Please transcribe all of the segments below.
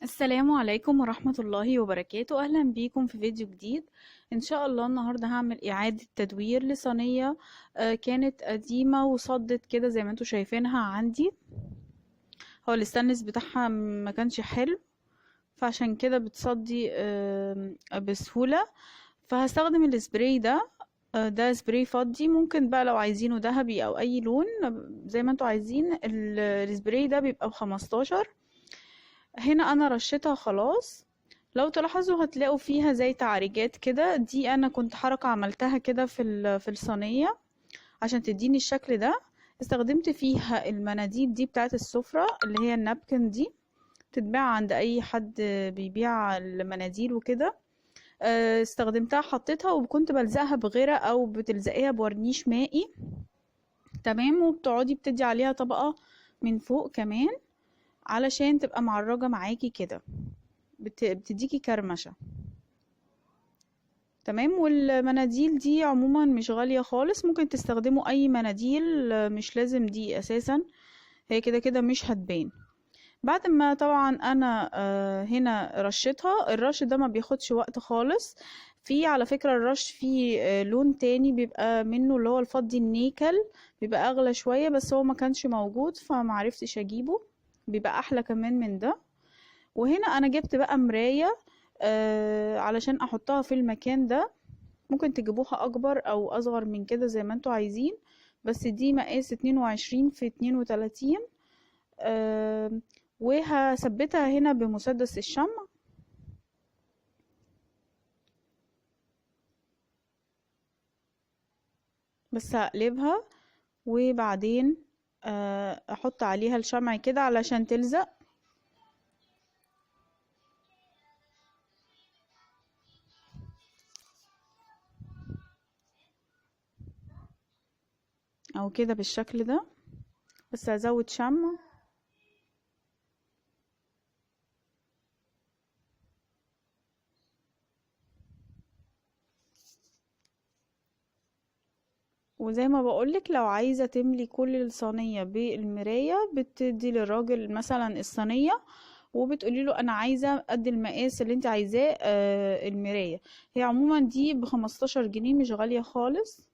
السلام عليكم ورحمة الله وبركاته. أهلا بيكم في فيديو جديد. إن شاء الله النهاردة هعمل إعادة تدوير لصينية كانت قديمة وصدت كده زي ما انتوا شايفينها عندي. هو الستانلس بتاعها ما كانش حلو، فعشان كده بتصدي بسهولة. فهستخدم السبراي ده. ده سبراي فضي، ممكن بقى لو عايزينه ذهبي أو أي لون زي ما انتوا عايزين. السبراي ده بيبقى ب15. هنا انا رشيتها خلاص. لو تلاحظوا هتلاقوا فيها زي تعريجات كده، دي انا كنت حركة عملتها كده في الصينية عشان تديني الشكل ده. استخدمت فيها المناديل دي بتاعت السفرة اللي هي النابكن دي، تتباع عند اي حد بيبيع المناديل وكده. استخدمتها حطيتها وكنت بلزقها بغيرة او بتلزقيها بورنيش مائي. تمام، وبتقعدي بتدي عليها طبقة من فوق كمان علشان تبقى معرجة معاكي كده، بتديكي كرمشة. تمام، والمناديل دي عموما مش غالية خالص، ممكن تستخدموا اي مناديل، مش لازم دي اساسا، هي كده كده مش هتبان. بعد ما طبعا انا هنا رشيتها. الرش ده ما بياخدش وقت خالص. في على فكرة الرش فيه لون تاني بيبقى منه اللي هو الفضي النيكل، بيبقى اغلى شوية بس هو ما كانش موجود فمعرفتش اجيبه، بيبقى احلى كمان من ده. وهنا انا جبت بقى مراية علشان احطها في المكان ده. ممكن تجيبوها اكبر او اصغر من كده زي ما انتوا عايزين، بس دي مقاس 22 في 32. آه وهثبتها هنا بمسدس الشمع. بس هقلبها وبعدين احط عليها الشمع كده علشان تلزق. او كده بالشكل ده، بس هزود شمع. وزي ما بقولك لو عايزة تملي كل الصينية بالمراية بتدي للراجل مثلا الصينية وبتقولي له انا عايزة قد المقاس اللي انت عايزاه المراية. هي عموما دي ب15 جنيه، مش غالية خالص.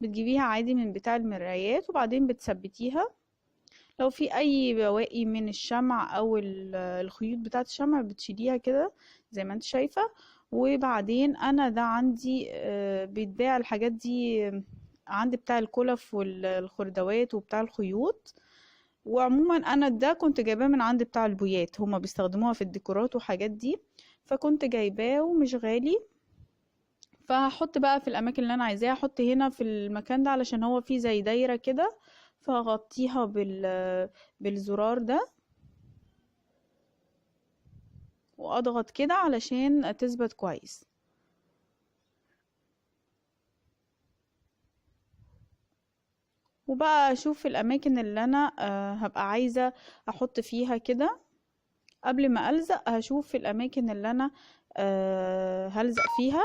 بتجيبيها عادي من بتاع المرايات وبعدين بتثبتيها. لو في اي بواقي من الشمع او الخيوط بتاعة الشمع بتشيليها كده زي ما انت شايفة. وبعدين انا ده عندي بيتباع الحاجات دي عندي بتاع الكلف والخردوات وبتاع الخيوط. وعموما انا ده كنت جايباه من عند بتاع البويات، هما بيستخدموها في الديكورات وحاجات دي، فكنت جايباه ومش غالي. فهحط بقى في الاماكن اللي انا عايزاها، احط هنا في المكان ده علشان هو فيه زي دايرة كده، فهغطيها بالزرار ده واضغط كده علشان تثبت كويس. وبقى اشوف الاماكن اللي انا هبقى عايزة احط فيها كده. قبل ما الزق هشوف الاماكن اللي انا هلزق فيها.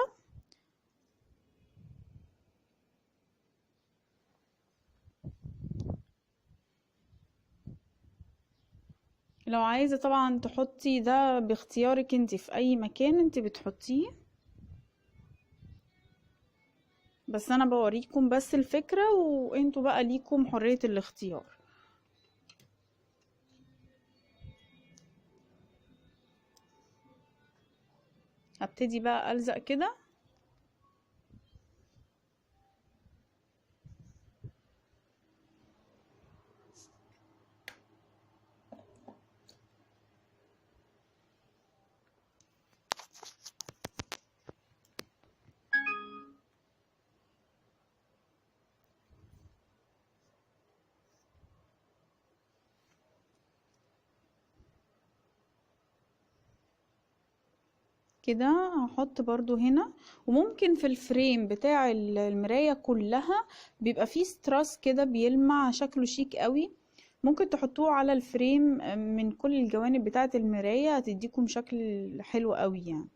لو عايزة طبعا تحطي ده باختيارك انت في اي مكان انت بتحطيه، بس انا بوريكم بس الفكرة وانتوا بقى ليكم حرية الاختيار. هبتدي بقى الزق كده. كده هحط برضو هنا. وممكن في الفريم بتاع المراية كلها بيبقى فيه ستراس كده بيلمع شكله شيك قوي، ممكن تحطوه على الفريم من كل الجوانب بتاعة المراية، هتديكم شكل حلو قوي يعني.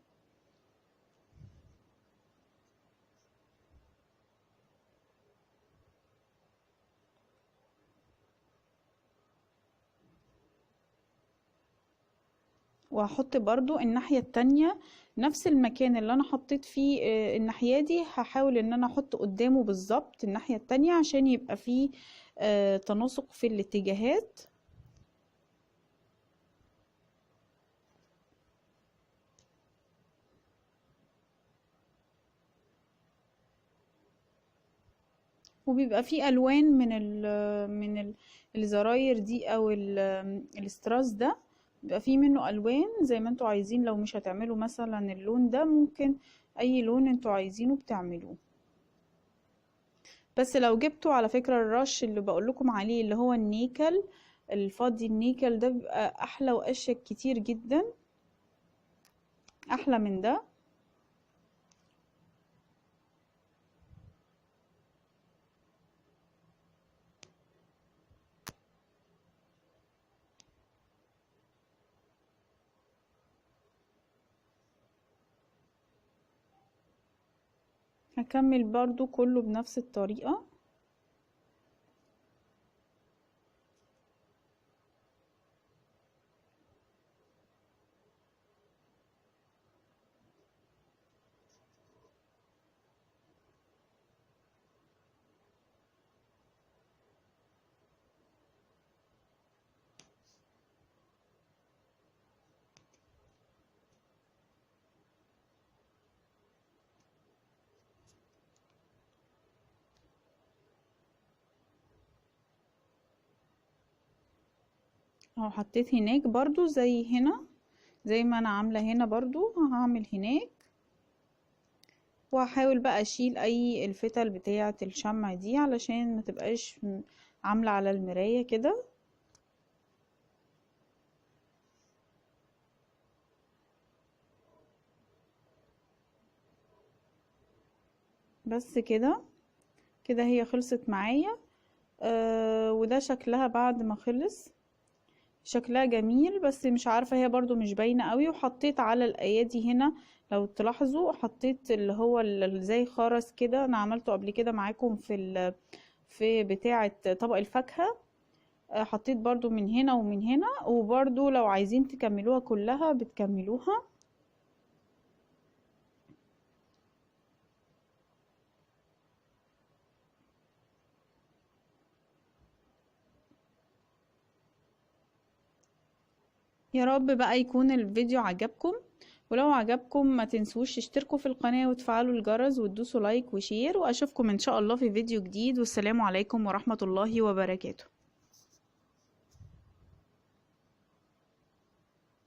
وهحط برضو الناحية التانية نفس المكان اللي انا حطيت فيه الناحية دي، هحاول ان انا احط قدامه بالظبط الناحية التانية عشان يبقى فيه تناسق في الاتجاهات. وبيبقى فيه الوان من الزراير دي او الاستراس ده، بيبقى فيه منه الوان زي ما انتوا عايزين. لو مش هتعملوا مثلا اللون ده، ممكن اي لون انتوا عايزينه بتعملوه. بس لو جبتوا على فكرة الرش اللي بقولكم عليه اللي هو النيكل الفضي، النيكل ده بيبقى احلى واشيك كتير جدا، احلى من ده. هكمل برضو كله بنفس الطريقة. اهو حطيت هناك برضو زي هنا، زي ما انا عاملة هنا برضو هعمل هناك. وهحاول بقى اشيل اي الفتل بتاعة الشمع دي علشان ما تبقاش عاملة على المراية كده. بس كده، كده هي خلصت معايا. وده شكلها بعد ما خلص، شكلها جميل. بس مش عارفة، هي برضو مش باينة قوي. وحطيت على الايادي هنا لو تلاحظوا حطيت اللي هو زي خرز كده، انا عملته قبل كده معاكم في بتاعة طبق الفاكهة. حطيت برضو من هنا ومن هنا. وبرضو لو عايزين تكملوها كلها بتكملوها. يا رب بقى يكون الفيديو عجبكم. ولو عجبكم ما تنسوش تشتركوا في القناة وتفعلوا الجرس وتدوسوا لايك وشير، واشوفكم ان شاء الله في فيديو جديد. والسلام عليكم ورحمة الله وبركاته.